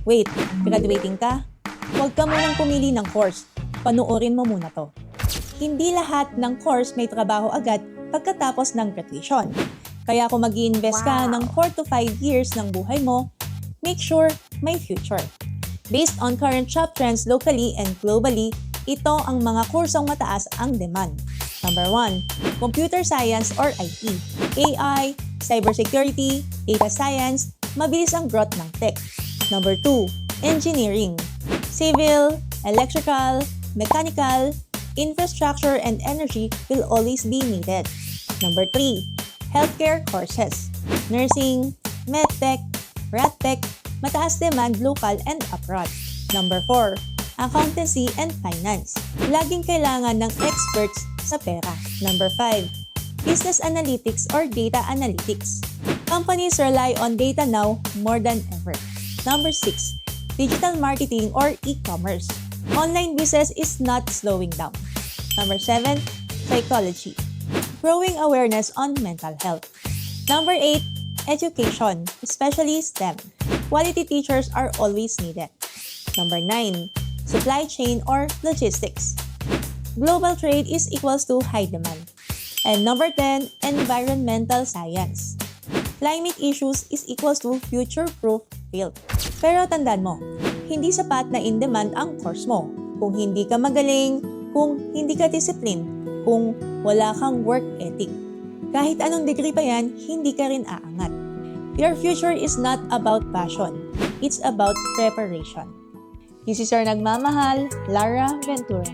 Wait, graduating ka? Huwag ka munang pumili ng course. Panuorin mo muna to. Hindi lahat ng course may trabaho agad pagkatapos ng graduation. Kaya kung mag-i-invest ka ng 4 to 5 years ng buhay mo, make sure may future. Based on current job trends locally and globally, ito ang mga kursong mataas ang demand. Number 1, Computer Science or IT. AI, Cybersecurity, Data Science, mabilis ang growth ng tech. Number 2, Engineering. Civil, Electrical, Mechanical, Infrastructure and Energy will always be needed. Number 3, Healthcare courses. Nursing, MedTech, RadTech, mataas demand local and abroad. Number 4, Accountancy and Finance. Laging kailangan ng experts sa pera. Number 5, Business Analytics or Data Analytics. Companies rely on data now more than ever. Number 6, Digital Marketing or E-commerce. Online business is not slowing down. Number 7, Psychology. Growing awareness on mental health. Number 8, Education, especially STEM. Quality teachers are always needed. Number 9, Supply chain or logistics. Global trade is equals to high demand. And number 10, environmental science. Climate issues is equals to future-proof field. Pero tandaan mo, hindi sapat na in demand ang course mo. Kung hindi ka magaling, kung hindi ka discipline, kung wala kang work ethic. Kahit anong degree pa yan, hindi ka rin aangat. Your future is not about passion. It's about preparation. This is your nagmamahal, Lara Ventura.